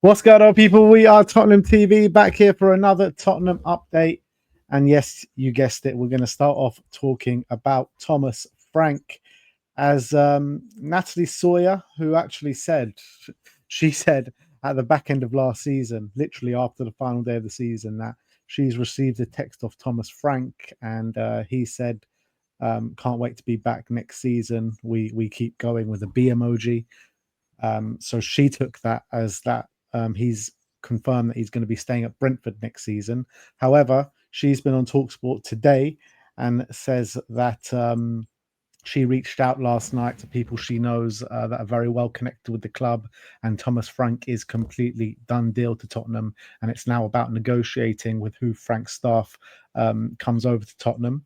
What's going on, people? We are Tottenham TV back here for another Tottenham update. And yes, you guessed it. We're going to start off talking about Thomas Frank, as Natalie Sawyer, who actually said, she said at the back end of last season, literally after the final day of the season, that she's received a text of Thomas Frank, and he said, can't wait to be back next season. We keep going with a B emoji. So she took that as that he's confirmed that he's going to be staying at Brentford next season. However, she's been on TalkSport today and says that she reached out last night to people she knows that are very well connected with the club, and Thomas Frank is completely done deal to Tottenham, and it's now about negotiating with who Frank's staff comes over to Tottenham.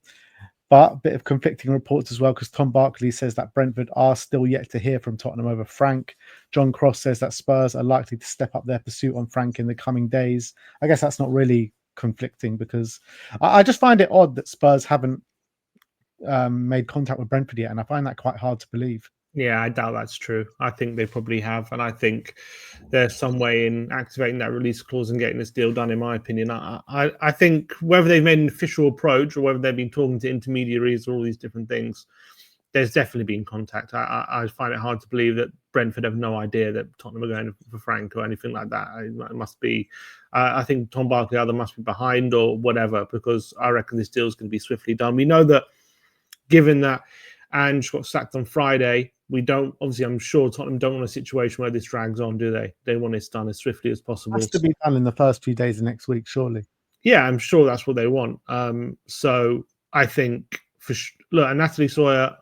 But a bit of conflicting reports as well, because Tom Barkley says that Brentford are still yet to hear from Tottenham over Frank. John Cross says that Spurs are likely to step up their pursuit on Frank in the coming days. I guess that's not really conflicting, because I just find it odd that Spurs haven't made contact with Brentford yet, and I find that quite hard to believe. Yeah, I doubt that's true. I think they probably have, and I think there's some way in activating that release clause and getting this deal done, in my opinion. I think whether they've made an official approach or whether they've been talking to intermediaries or all these different things, there's definitely been contact. I find it hard to believe that Brentford have no idea that Tottenham are going for Frank or anything like that. It must be, I think Tom Barkley either must be behind or whatever, because I reckon this deal is going to be swiftly done. We know that, given that Ange got sacked on Friday, we don't, obviously, I'm sure Tottenham don't want a situation where this drags on, do they? They want this done as swiftly as possible. It has to be done in the first few days of next week, surely. Yeah, I'm sure that's what they want. So I think, look, and Natalie Sawyer,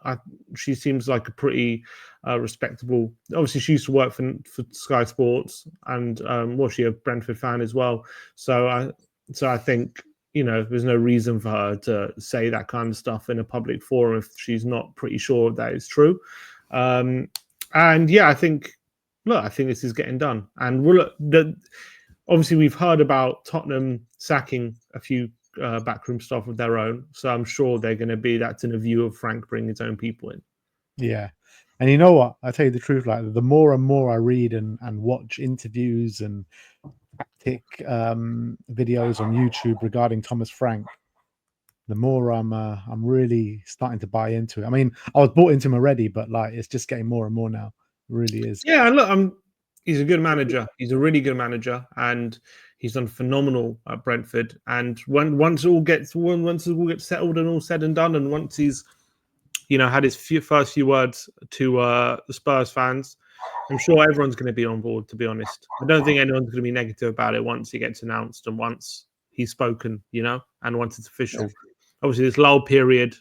she seems like a pretty respectable. Obviously, she used to work for Sky Sports, and was she a Brentford fan as well? So I think, you know, there's no reason for her to say that kind of stuff in a public forum if she's not pretty sure that it's true. And yeah, I think this is getting done. And obviously we've heard about Tottenham sacking a few backroom staff of their own, so I'm sure they're going to be, that's in a view of Frank bringing his own people in. Yeah. And you know what? I tell you the truth, like the more and more I read and watch interviews and tactic videos on YouTube regarding Thomas Frank, the more I'm really starting to buy into it. I mean, I was bought into him already, but like it's just getting more and more now. It really is. Yeah, and look, he's a good manager. He's a really good manager, and he's done phenomenal at Brentford. And once it all gets settled and all said and done, and once he's, you know, had his first few words to the Spurs fans, I'm sure everyone's going to be on board, to be honest. I don't think anyone's going to be negative about it once he gets announced and once he's spoken, you know, and once it's official. Yeah. Obviously, this lull period,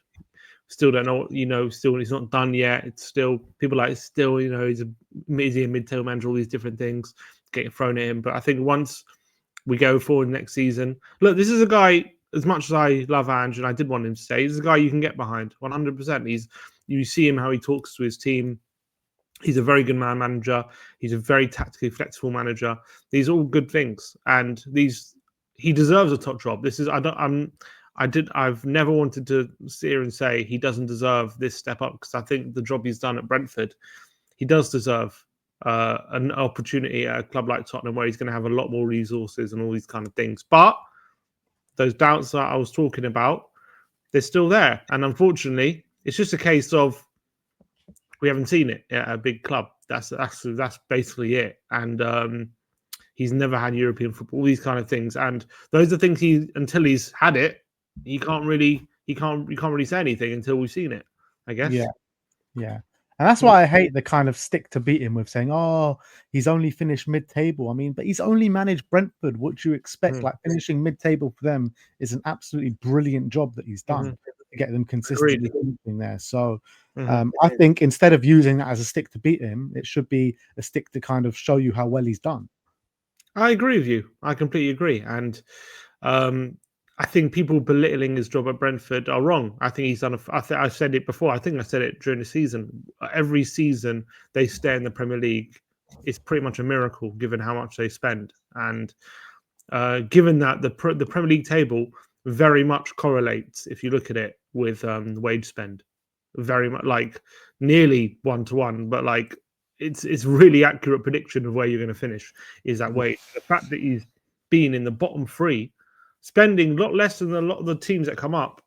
still don't know, you know, still he's not done yet. It's still, people like, still, you know, he's a mid-table manager, all these different things getting thrown at him. But I think once we go forward next season, look, this is a guy, as much as I love Ange, and I did want him to stay, he's a guy you can get behind 100%. You see him, how he talks to his team. He's a very good manager. He's a very tactically flexible manager. These are all good things, and he deserves a top job. I've never wanted to sit here and say he doesn't deserve this step up, because I think the job he's done at Brentford, he does deserve an opportunity at a club like Tottenham, where he's going to have a lot more resources and all these kind of things. But those doubts that I was talking about, they're still there, and unfortunately, it's just a case of we haven't seen it at a big club. That's basically it. And he's never had European football, all these kind of things. And those are things until he's had it, you can't really say anything until we've seen it, I guess. Yeah. And that's why I hate the kind of stick to beat him with saying, oh, he's only finished mid-table. I mean, but he's only managed Brentford. What do you expect? Like, finishing mid-table for them is an absolutely brilliant job that he's done to get them consistently finishing there. So I think instead of using that as a stick to beat him, it should be a stick to kind of show you how well he's done. I agree with you. I completely agree. And I think people belittling his job at Brentford are wrong. I think he's done. I said it before. I think I said it during the season. Every season they stay in the Premier League, it's pretty much a miracle given how much they spend. And given that the Premier League table very much correlates, if you look at it, with wage spend, very much, like nearly 1-to-1, but like it's really accurate prediction of where you're going to finish is that way. The fact that he's been in the bottom three, spending a lot less than a lot of the teams that come up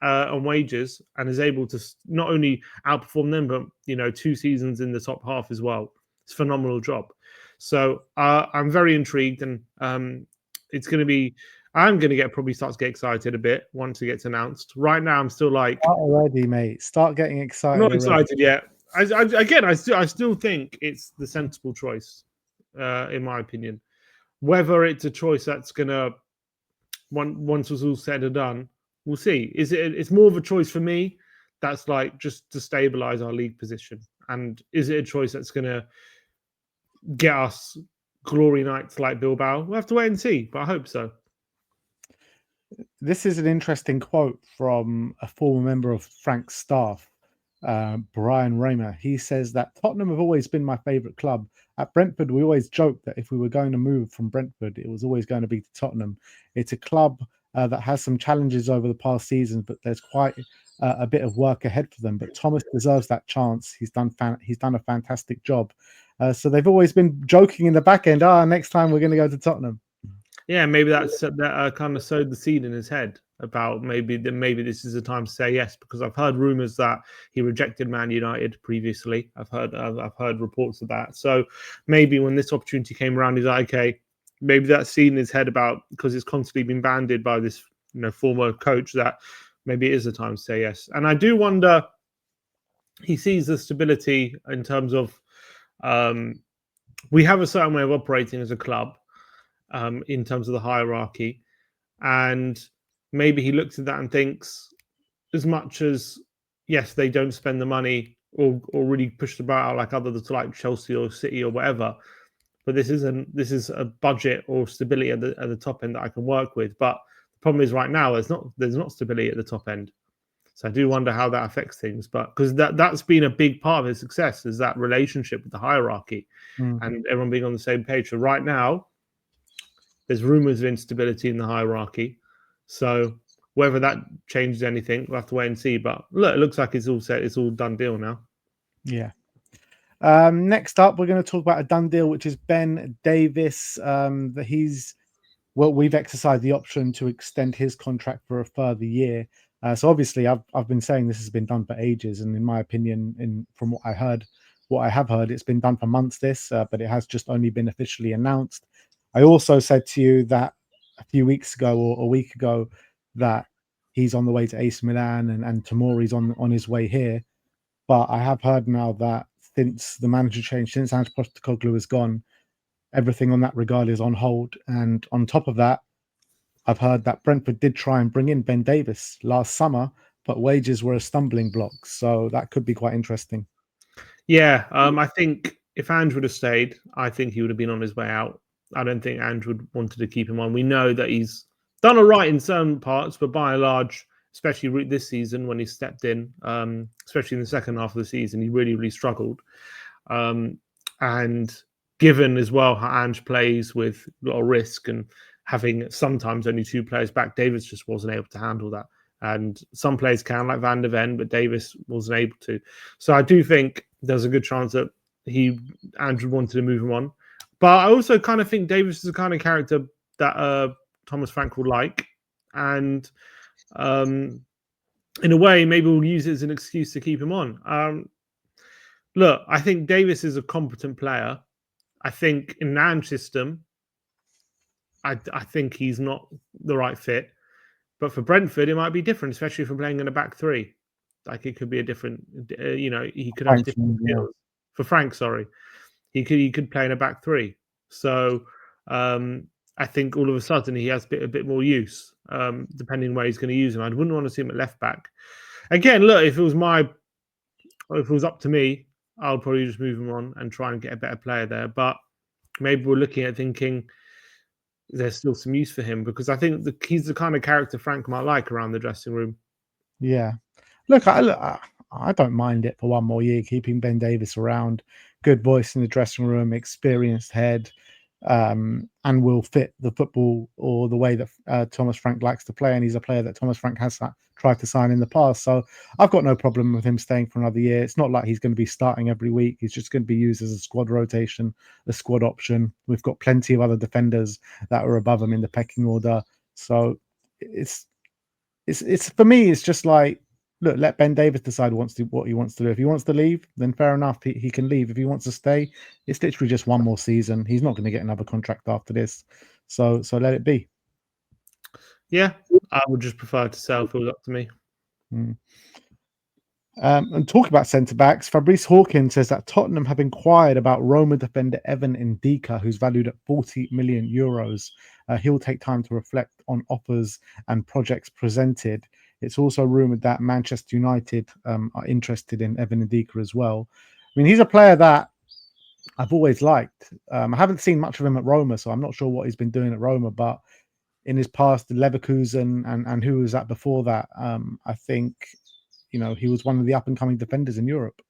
on wages, and is able to not only outperform them, but 2 seasons in the top half as well. It's a phenomenal job. So I'm very intrigued, and it's going to be. I'm going to probably start to get excited a bit once it gets announced. Right now, I'm still like, Start already, mate. Start getting excited. I'm not already. excited yet. I still think it's the sensible choice, in my opinion. Whether it's a choice that's gonna once it's all said and done, we'll see. It's more of a choice for me that's like just to stabilize our league position, and is it a choice that's gonna get us glory nights like Bilbao? We'll have to wait and see, but I hope so. This is an interesting quote from a former member of Frank's staff, Brian Raymer. He says that Tottenham have always been my favourite club. At Brentford, we always joked that if we were going to move from Brentford, it was always going to be to Tottenham. It's a club that has some challenges over the past seasons, but there's quite a bit of work ahead for them. But Thomas deserves that chance. He's done a fantastic job. So they've always been joking in the back end. Next time we're going to go to Tottenham. Yeah, maybe that kind of sowed the seed in his head about maybe this is the time to say yes, because I've heard rumors that he rejected Man United previously. I've heard reports of that. So maybe when this opportunity came around, he's like, okay, maybe that seed in his head about, because it's constantly been banded by this former coach, that maybe it is the time to say yes. And I do wonder, he sees the stability in terms of we have a certain way of operating as a club. In terms of the hierarchy, and maybe he looks at that and thinks, as much as yes, they don't spend the money or really push the bar out like others like Chelsea or City or whatever, but this is a budget or stability at the top end that I can work with. But the problem is right now there's not stability at the top end. So I do wonder how that affects things, but because that's been a big part of his success, is that relationship with the hierarchy and everyone being on the same page. So right now, there's rumors of instability in the hierarchy. So whether that changes anything, we'll have to wait and see. But look, it looks like it's all set. It's all done deal now. Yeah. Next up, we're going to talk about a done deal, which is Ben Davies. We've exercised the option to extend his contract for a further year. So obviously, I've been saying this has been done for ages, and in my opinion, from what I have heard, it's been done for months. But it has just only been officially announced. I also said to you that a few weeks ago or a week ago that he's on the way to AC Milan and Tomori's on his way here. But I have heard now that since the manager change, since Ange Postecoglou is gone, everything on that regard is on hold. And on top of that, I've heard that Brentford did try and bring in Ben Davies last summer, but wages were a stumbling block. So that could be quite interesting. Yeah, I think if Ange would have stayed, I think he would have been on his way out. I don't think Ange would wanted to keep him on. We know that he's done all right in some parts, but by and large, especially this season when he stepped in, especially in the second half of the season, he really, really struggled. And given as well how Ange plays with a lot of risk and having sometimes only 2 players back, Davies just wasn't able to handle that. And some players can, like Van der Ven, but Davies wasn't able to. So I do think there's a good chance that Andrew wanted to move him on. But I also kind of think Davies is the kind of character that Thomas Frank would like. And in a way, maybe we'll use it as an excuse to keep him on. Look, I think Davies is a competent player. I think in the Ange system, I think he's not the right fit. But for Brentford, it might be different, especially for playing in a back three. Like it could be a different, he could have different skills. For Frank, sorry, he could play in a back three. So I think all of a sudden he has a bit more use, depending where he's going to use him. I wouldn't want to see him at left back. Again, look, if it was up to me, I'll probably just move him on and try and get a better player there. But maybe we're looking at thinking there's still some use for him, because I think he's the kind of character Frank might like around the dressing room. Yeah. Look, I don't mind it for one more year, keeping Ben Davies around. Good voice in the dressing room, experienced head. and will fit the football or the way that Thomas Frank likes to play. And he's a player that Thomas Frank has tried to sign in the past. So I've got no problem with him staying for another year. It's not like he's going to be starting every week. He's just going to be used as a squad rotation, a squad option. We've got plenty of other defenders that are above him in the pecking order. So it's for me, it's just like, look, let Ben Davies decide what he wants to do. If he wants to leave, then fair enough, he can leave. If he wants to stay, it's literally just one more season. He's not going to get another contract after this, so let it be. Yeah, I would just prefer to sell if it was up to me. And talk about centre backs, Fabrice Hawkins says that Tottenham have inquired about Roma defender Evan Ndicka, who's valued at 40 million euros. He'll take time to reflect on offers and projects presented. It's also rumoured that Manchester United are interested in Evan Ndicka as well. I mean, he's a player that I've always liked. I haven't seen much of him at Roma, so I'm not sure what he's been doing at Roma, but in his past, Leverkusen and who was that before that, I think, he was one of the up-and-coming defenders in Europe.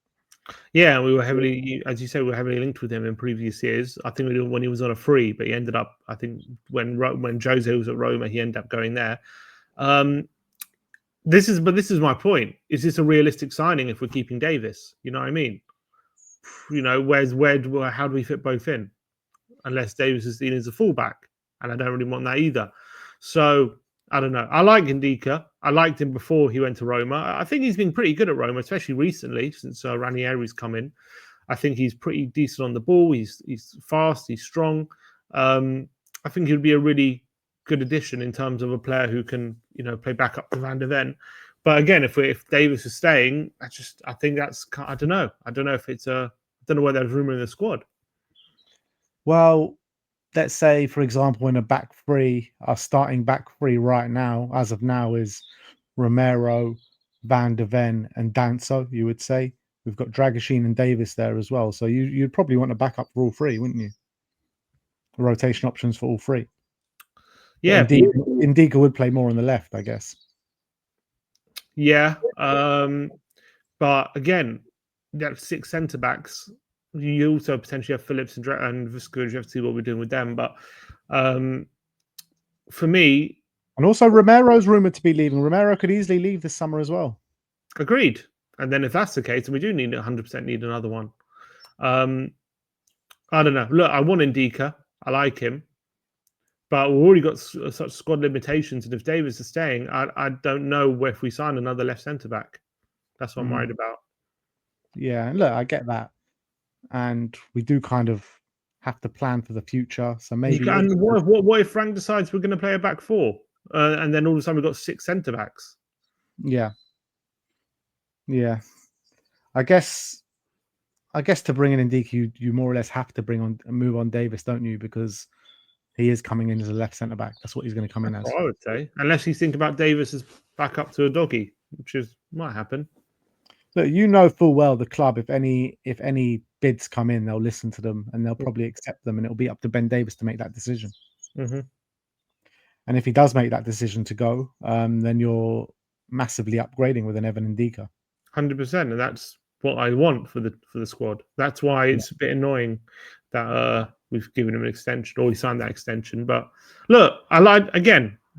Yeah, we were heavily, as you said, we were heavily linked with him in previous years. I think when he was on a free, but he ended up, I think, when Jose was at Roma, he ended up going there. This is my point. Is this a realistic signing if we're keeping Davies? You know what I mean? How do we fit both in? Unless Davies is seen as a fullback, and I don't really want that either. So I don't know. I like Ndicka. I liked him before he went to Roma. I think he's been pretty good at Roma, especially recently since Ranieri's come in. I think he's pretty decent on the ball. He's fast. He's strong. I think he would be a really good addition in terms of a player who can, play back up to Van de Ven. But again, if Davies is staying, I think that's, I don't know. I don't know if it's I don't know whether there's rumor in the squad. Well, let's say, for example, in a back three, our starting back three right now, as of now, is Romero, Van de Ven, and Danso, you would say. We've got Dragoshin and Davies there as well. So you'd probably want a backup for all three, wouldn't you? Rotation options for all three. Yeah. Ndicka would play more on the left, I guess. Yeah. But again, you have 6 centre backs. You also potentially have Phillips and Visco. You have to see what we're doing with them. But for me, and also Romero's rumored to be leaving. Romero could easily leave this summer as well. Agreed. And then if that's the case, then we do need 100% need another one. I don't know. Look, I want Ndicka. I like him. But we've already got such squad limitations. And if Davies is staying, I don't know if we sign another left centre back. That's what I'm worried about. Yeah, and look, I get that. And we do kind of have to plan for the future. So maybe. What if Frank decides we're going to play a back four, and then all of a sudden we've got 6 centre backs? Yeah. I guess to bring in Ndicka, you more or less have to move on Davies, don't you? Because he is coming in as a left centre back. That's what he's going to come in as. I would say, unless you think about Davies as back up to a doggy, which might happen. But you know full well the club, if any bids come in, they'll listen to them and they'll probably accept them, and it'll be up to Ben Davies to make that decision. Mm-hmm. And if he does make that decision to go, then you're massively upgrading with an Evan Ndicka. 100%, and that's what I want for the squad. That's why it's a bit annoying that we've given him an extension, or he signed that extension. But look,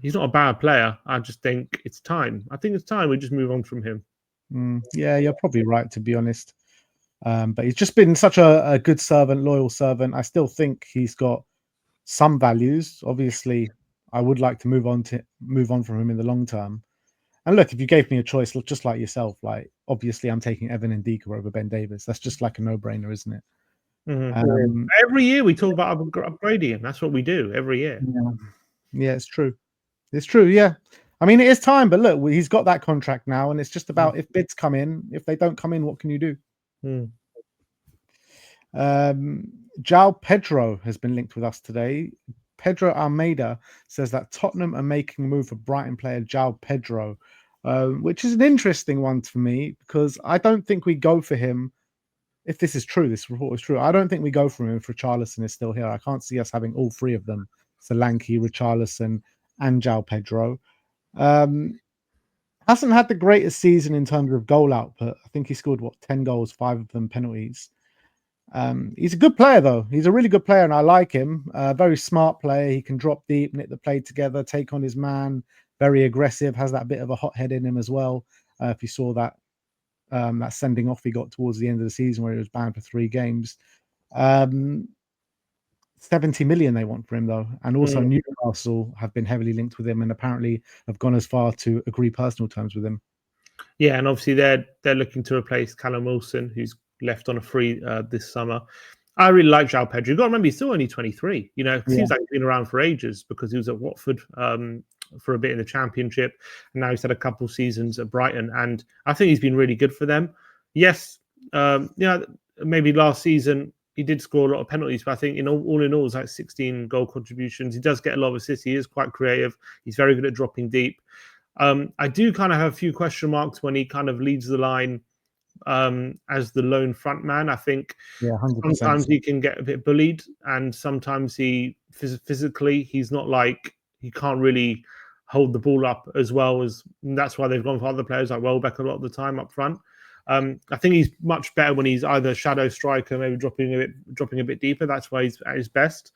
he's not a bad player. I just think it's time. I think it's time we just move on from him. Yeah, you're probably right, to be honest. But he's just been such a good servant, loyal servant. I still think he's got some values. Obviously, I would like to move on from him in the long term. And look, if you gave me a choice, just like yourself, like obviously I'm taking Evan Ndicka over Ben Davies. That's just like a no-brainer, isn't it? Mm-hmm. Every year we talk about upgrading him. That's what we do every year. Yeah, it's true. It's true. Yeah. I mean, it is time, but look, he's got that contract now, and it's just about if bids come in. If they don't come in, what can you do? Joao Pedro has been linked with us today. Pedro Almeida says that Tottenham are making a move for Brighton player Joao Pedro, which is an interesting one for me because I don't think we go for him. If this is true, this report is true, I don't think we go for him if Richarlison is still here. I can't see us having all three of them, Solanke, Richarlison, and Joao Pedro. Hasn't had the greatest season in terms of goal output. I think he scored 10 goals, 5 of them penalties. He's a good player, though. He's a really good player, and I like him. Very smart player. He can drop deep, knit the play together, take on his man. Very aggressive. Has that bit of a hot head in him as well. If you saw that that sending off he got towards the end of the season, where he was banned for 3 games. 70 million they want for him, though, and also Newcastle have been heavily linked with him, and apparently have gone as far to agree personal terms with him. Yeah, and obviously they're looking to replace Callum Wilson, who's left on a free this summer. I really like Joao Pedro. You've got to remember, he's still only 23. You know, it seems like he's been around for ages because he was at Watford for a bit in the Championship, and now he's had a couple seasons at Brighton, and I think he's been really good for them. Yes, maybe last season he did score a lot of penalties, but I think all in all, it's like 16 goal contributions. He does get a lot of assists. He is quite creative. He's very good at dropping deep. I do kind of have a few question marks when he kind of leads the line as the lone front man. I think 100%. Sometimes he can get a bit bullied, and sometimes he physically he's not like he can't really hold the ball up as well as. And that's why they've gone for other players like Welbeck a lot of the time up front. I think he's much better when he's either shadow striker, maybe dropping a bit deeper. That's why he's at his best.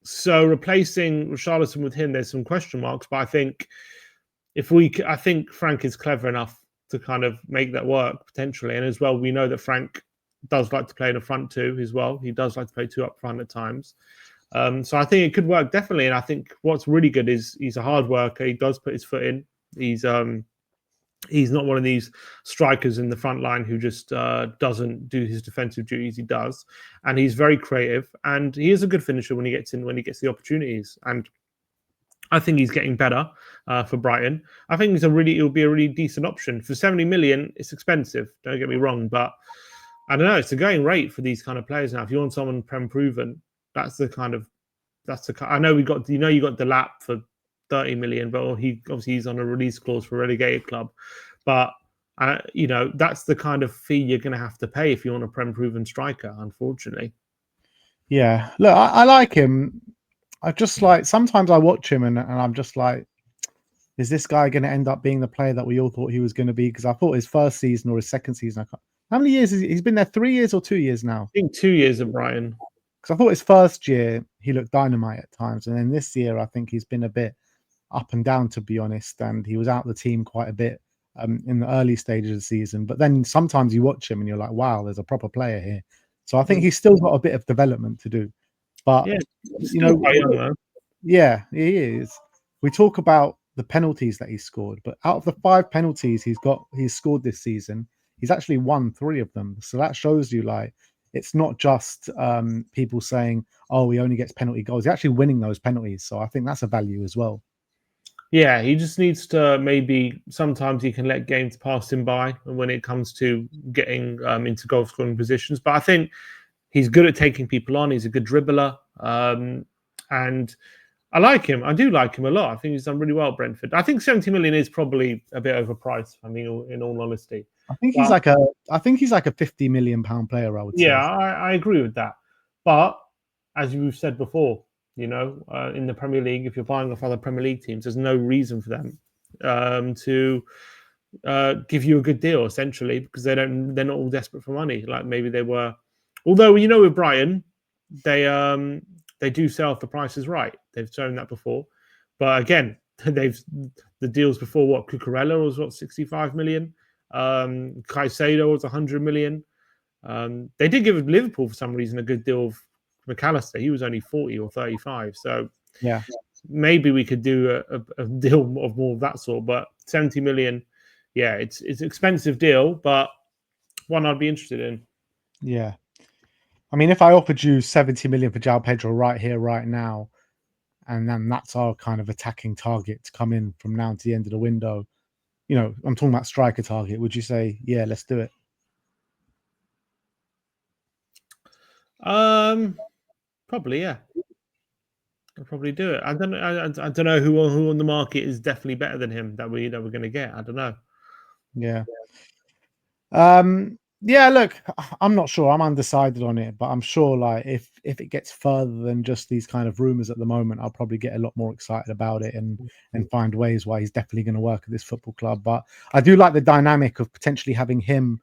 So replacing Richarlison with him, there's some question marks, but I think I think Frank is clever enough to kind of make that work potentially. And as well, we know that Frank does like to play in the front two as well. He does like to play 2 up front at times. So I think it could work definitely. And I think what's really good is he's a hard worker. He does put his foot in. He's not one of these strikers in the front line who just doesn't do his defensive duties. He does, and he's very creative. And he is a good finisher when he gets the opportunities. And I think he's getting better for Brighton. I think it'll be a really decent option for 70 million. It's expensive. Don't get me wrong, but I don't know. It's a going rate for these kind of players now. If you want someone prem proven, I know you got the lap for 30 million, but he's on a release clause for a relegated club. But that's the kind of fee you're going to have to pay if you want a prem proven striker. Unfortunately. Yeah, look, I like him. I just like sometimes I watch him and I'm just like, is this guy going to end up being the player that we all thought he was going to be? Because I thought his first season or his second season, how many years he's been there? 3 years or 2 years now? I think 2 years at Brighton. Because I thought his first year he looked dynamite at times, and then this year I think he's been a bit up and down, to be honest. And he was out of the team quite a bit in the early stages of the season. But then sometimes you watch him and you're like, wow, there's a proper player here. So I think he's still got a bit of development to do. But yeah, he is. We talk about the penalties that he scored, but out of the 5 penalties he's scored this season, he's actually won 3 of them. So that shows you, like, it's not just people saying, "Oh, he only gets penalty goals." He's actually winning those penalties. So I think that's a value as well. Yeah, he just needs to maybe sometimes he can let games pass him by when it comes to getting into goal scoring positions. But I think he's good at taking people on. He's a good dribbler. And I like him. I do like him a lot. I think he's done really well at Brentford. I think 70 million is probably a bit overpriced. I mean, in all honesty. I think he's like a 50 million pound player, I would say. Yeah, I agree with that. But as you've said before, in the Premier League, if you're buying off other Premier League teams, there's no reason for them to give you a good deal, essentially, because they're not all desperate for money like maybe they were. Although with Brighton, they do sell if the price is right. They've shown that before. But again, the deals before, what, Cucurella was 65 million, Caicedo was 100 million. They did give Liverpool for some reason a good deal of McAllister. He was only 40 or 35. So yeah, maybe we could do a deal of more of that sort. But 70 million, yeah, it's an expensive deal, but one I'd be interested in. Yeah. I mean, if I offered you 70 million for Joao Pedro right here, right now, and then that's our kind of attacking target to come in from now to the end of the window, I'm talking about striker target, would you say, yeah, let's do it? Probably, yeah. I'll probably do it. I don't know who on the market is definitely better than him that we're going to get. I don't know. Yeah. Yeah, look, I'm not sure. I'm undecided on it, but I'm sure, like, if it gets further than just these kind of rumors at the moment, I'll probably get a lot more excited about it and find ways why he's definitely going to work at this football club. But I do like the dynamic of potentially having him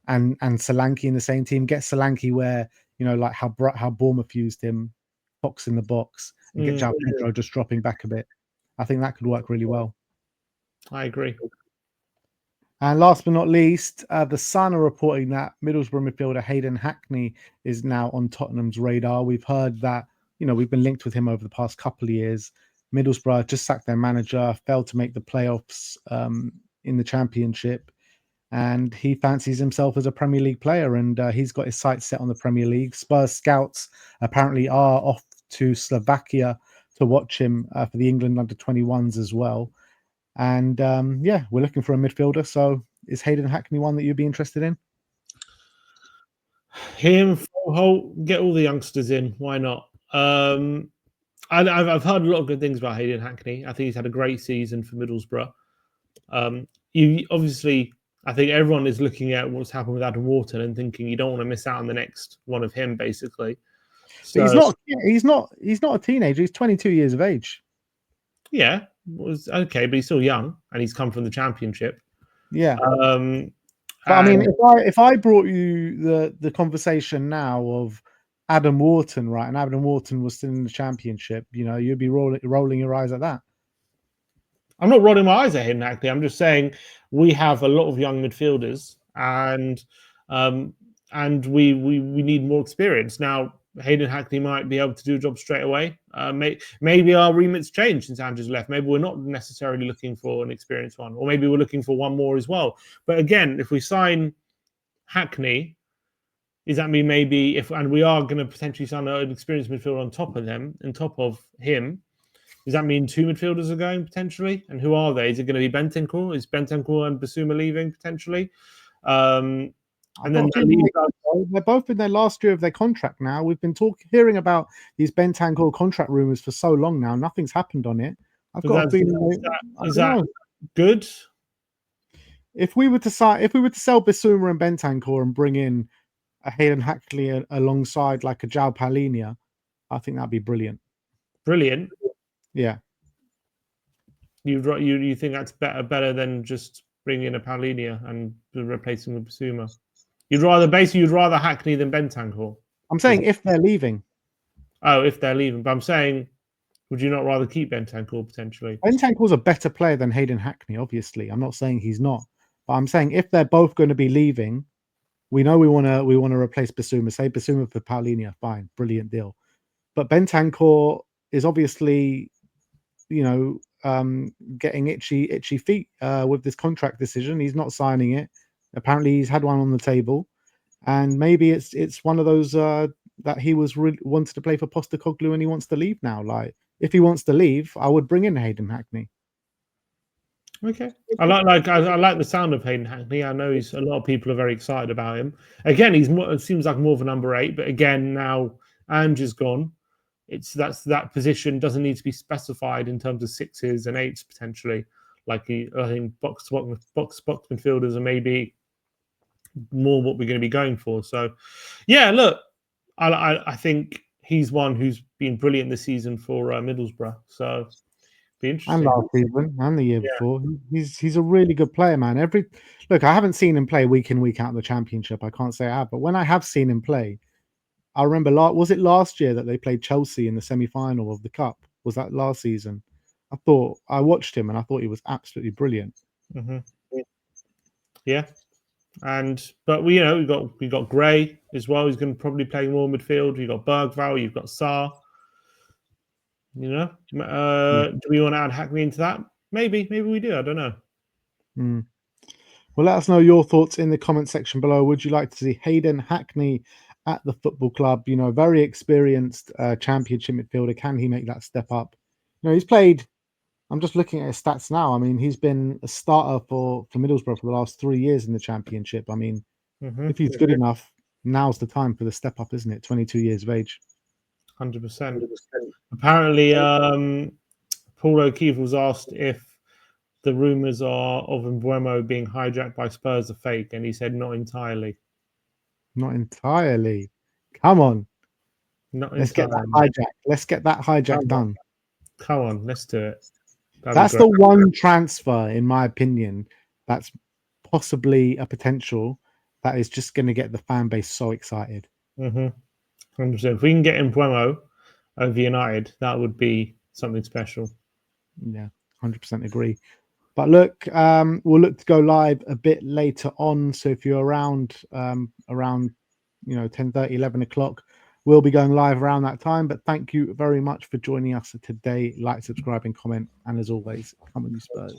and Solanke in the same team. Get Solanke where, like how Bournemouth used him, box in the box, and get Joao Pedro just dropping back a bit. I think that could work really well. I agree. And last but not least, the Sun are reporting that Middlesbrough midfielder Hayden Hackney is now on Tottenham's radar. We've heard that, we've been linked with him over the past couple of years. Middlesbrough just sacked their manager, failed to make the playoffs in the Championship, and he fancies himself as a Premier League player, and he's got his sights set on the Premier League. Spurs scouts apparently are off to Slovakia to watch him for the England under-21s as well. And we're looking for a midfielder. So is Hayden Hackney one that you'd be interested in? Him, Holt, get all the youngsters in. Why not? I've heard a lot of good things about Hayden Hackney. I think he's had a great season for Middlesbrough. You obviously, I think everyone is looking at what's happened with Adam Wharton and thinking you don't want to miss out on the next one of him, basically. So, he's not a teenager. He's 22 years of age. Yeah, was okay, but he's still young, and he's come from the Championship. Yeah. But I mean, if I brought you the conversation now of Adam Wharton, right, and Adam Wharton was still in the Championship, you'd be rolling your eyes at that. I'm not rolling my eyes at him, actually. I'm just saying we have a lot of young midfielders, and we need more experience now. Hayden Hackney might be able to do a job straight away. Maybe our remit's changed since Andrew's left. Maybe we're not necessarily looking for an experienced one, or maybe we're looking for one more as well. But again, if we sign Hackney, does that mean and we are going to potentially sign an experienced midfielder on top of him? Does that mean two midfielders are going potentially? And who are they? Is it going to be Bentancur? Is Bentancur and Basuma leaving potentially? And then they're both in their last year of their contract now. We've been hearing about these Bentancur contract rumors for so long now. Nothing's happened on it. I've got a feeling. Is that good? If we were to sell Basuma and Bentancur and bring in a Hayden Hackney alongside like a Joao Pedro, I think that'd be brilliant. Brilliant. Yeah. You think that's better than just bringing in a Pedro and replacing with Basuma? You'd rather Hackney than Bentancur. I'm saying if they're leaving. Oh, if they're leaving. But I'm saying, would you not rather keep Bentancur potentially? Bentancur's a better player than Hayden Hackney, obviously. I'm not saying he's not. But I'm saying if they're both going to be leaving, we know we want to replace Basuma. Say Basuma for Paulinho, fine, brilliant deal. But Bentancur is obviously, getting itchy feet with this contract decision. He's not signing it. Apparently, he's had one on the table, and maybe it's one of those that he wanted to play for Postecoglou and he wants to leave now. Like, if he wants to leave, I would bring in Hayden Hackney. Okay, I like the sound of Hayden Hackney. I know a lot of people are very excited about him. Again, it seems like more of a number 8, but again, now Ange is gone. That position doesn't need to be specified in terms of 6s and 8s potentially. Like I think box midfielders are maybe more what we're going to be going for. So, yeah, look, I think he's one who's been brilliant this season for Middlesbrough. So, be interesting. And last season and the year before, he's a really good player, man. I haven't seen him play week in, week out in the Championship. I can't say I have, but when I have seen him play, I remember, was it last year that they played Chelsea in the semi-final of the Cup? Was that last season? I watched him and I thought he was absolutely brilliant. Mm-hmm. Yeah, but we got Gray as well. He's going to probably play more midfield. You've got Bergvall, you've got Sarr. Do we want to add Hackney into that? Maybe we do. I don't know. Well, let us know your thoughts in the comment section below. Would you like to see Hayden Hackney at the football club? Very experienced Championship midfielder. Can he make that step up? He's played. I'm just looking at his stats now. I mean, he's been a starter for Middlesbrough for the last 3 years in the Championship. I mean, if he's good enough, now's the time for the step up, isn't it? 22 years of age. 100%. Apparently, Paul O'Keefe was asked if the rumours of Mbeumo being hijacked by Spurs are fake, and he said not entirely. Not entirely. Come on. Let's get that hijack. Let's get that hijack done. Come on, let's do it. That's the one transfer, in my opinion, that's possibly a potential that is just going to get the fan base so excited. 100%. If we can get in Mbeumo over United, that would be something special. Yeah, 100% agree. But look, we'll look to go live a bit later on. So if you're around 10:30, 11 o'clock, we'll be going live around that time. But thank you very much for joining us today. Like, subscribe, and comment. And as always, come on, you Spurs.